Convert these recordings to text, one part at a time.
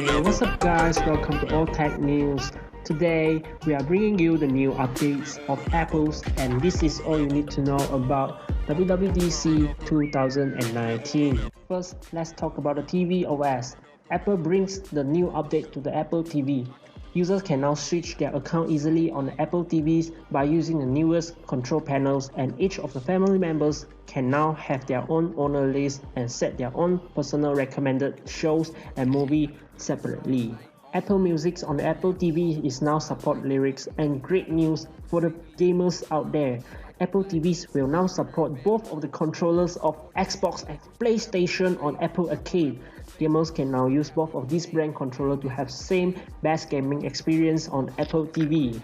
Hey, what's up guys? Welcome to All Tech News. Today, we are bringing you the new updates of Apple's, and this is all you need to know about WWDC 2019. First, let's talk about the TV OS. Apple brings the new update to the Apple TV. Users can now switch their account easily on the Apple TVs by using the newest control panels, and each of the family members can now have their own owner list and set their own personal recommended shows and movies separately. Apple Music on the Apple TV is now support lyrics, and great news for the gamers out there. Apple TVs will now support both of the controllers of Xbox and PlayStation on Apple Arcade. Gamers can now use both of these brand controllers to have same best gaming experience on Apple TV.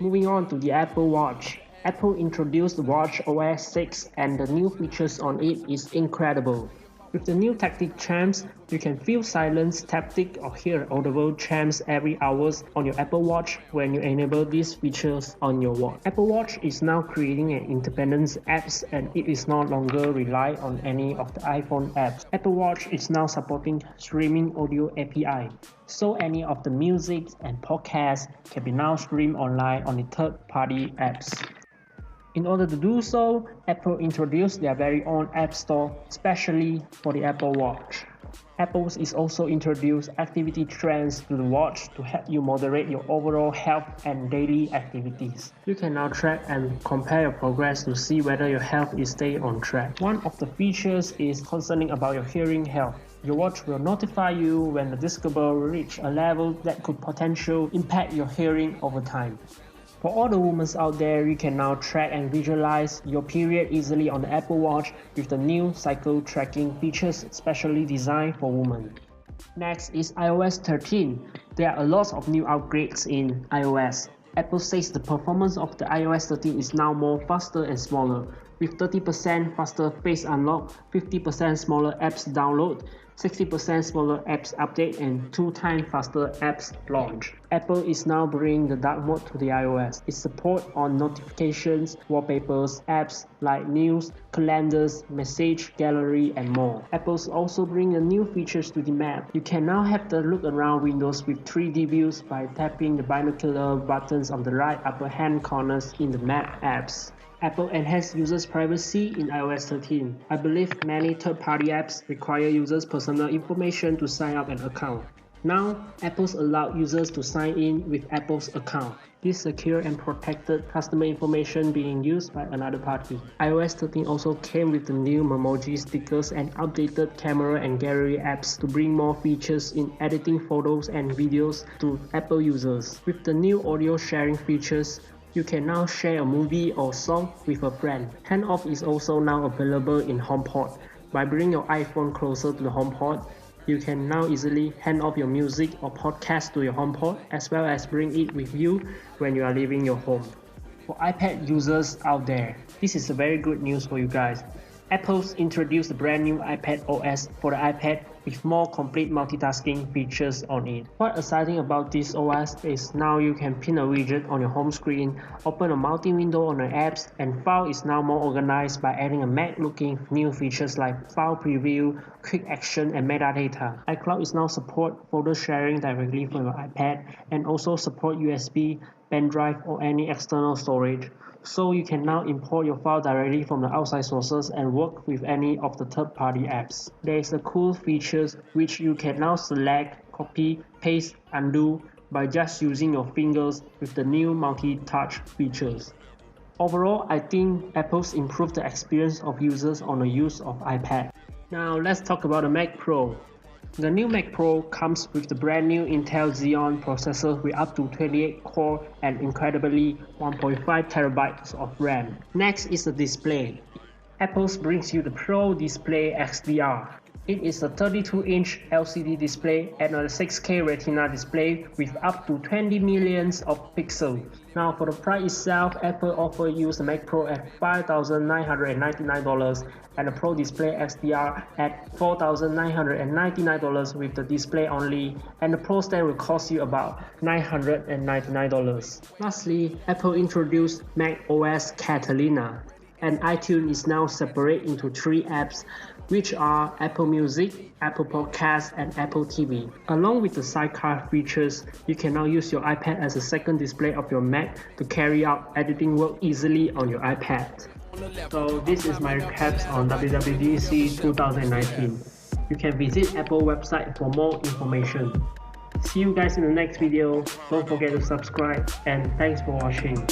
Moving on to the Apple Watch. Apple introduced Watch OS 6 and the new features on it is incredible. With the new tactic chimes, you can feel silence, taptic or hear audible chimes every hours on your Apple Watch when you enable these features on your watch. Apple Watch is now creating an independent apps, and it is no longer rely on any of the iPhone apps. Apple Watch is now supporting streaming audio API, so any of the music and podcasts can be now streamed online on the third-party apps. In order to do so, Apple introduced their very own App Store, especially for the Apple Watch. Apple is also introduced activity trends to the watch to help you moderate your overall health and daily activities. You can now track and compare your progress to see whether your health is staying on track. One of the features is concerning about your hearing health. Your watch will notify you when the decibel reach a level that could potentially impact your hearing over time. For all the women out there, you can now track and visualize your period easily on the Apple Watch with the new cycle tracking features specially designed for women. Next is iOS 13. There are a lot of new upgrades in iOS. Apple says the performance of the iOS 13 is now more faster and smaller, with 30% faster face unlock, 50% smaller apps download, 60% smaller apps update, and 2 times faster apps launch. Apple is now bringing the dark mode to the iOS. It supports on notifications, wallpapers, apps like news, calendars, message, gallery, and more. Apple's also bringing new features to the map. You can now have the look around windows with 3D views by tapping the binocular buttons on the right upper hand corners in the map apps. Apple enhanced users' privacy in iOS 13. I believe many third-party apps require users' personal information to sign up an account. Now, Apple's allowed users to sign in with Apple's account. This secure and protected customer information being used by another party. iOS 13 also came with the new Memoji stickers and updated camera and gallery apps to bring more features in editing photos and videos to Apple users. With the new audio sharing features, you can now share a movie or song with a friend. Handoff is also now available in HomePod. By bringing your iPhone closer to the HomePod, you can now easily hand off your music or podcast to your HomePod, as well as bring it with you when you are leaving your home. For iPad users out there, this is a very good news for you guys. Apple's introduced a brand new iPad OS for the iPad with more complete multitasking features on it. What exciting about this OS is now you can pin a widget on your home screen, open a multi-window on your apps, and file is now more organized by adding a Mac-looking new features like file preview, quick action, and metadata. iCloud is now support folder sharing directly from your iPad and also support USB, pen drive, or any external storage. So you can now import your file directly from the outside sources and work with any of the third-party apps. There is a cool feature which you can now select, copy, paste, undo by just using your fingers with the new multi-touch features. Overall, I think Apple's improved the experience of users on the use of iPad. Now let's talk about the Mac Pro. The new Mac Pro comes with the brand new Intel Xeon processor with up to 28 core and incredibly 1.5 TB of RAM. Next is the display. Apple brings you the Pro Display XDR. It is a 32-inch LCD display and a 6K Retina display with up to 20 millions of pixels. Now for the price itself, Apple offers you the Mac Pro at $5,999 and the Pro Display XDR at $4,999 with the display only, and the Pro stand will cost you about $999. Lastly, Apple introduced Mac OS Catalina. And iTunes is now separate into 3 apps, which are Apple Music, Apple Podcasts, and Apple TV. Along with the sidecar features, you can now use your iPad as a second display of your Mac to carry out editing work easily on your iPad. So this is my recaps on WWDC 2019. You can visit Apple website for more information. See you guys in the next video. Don't forget to subscribe, and thanks for watching.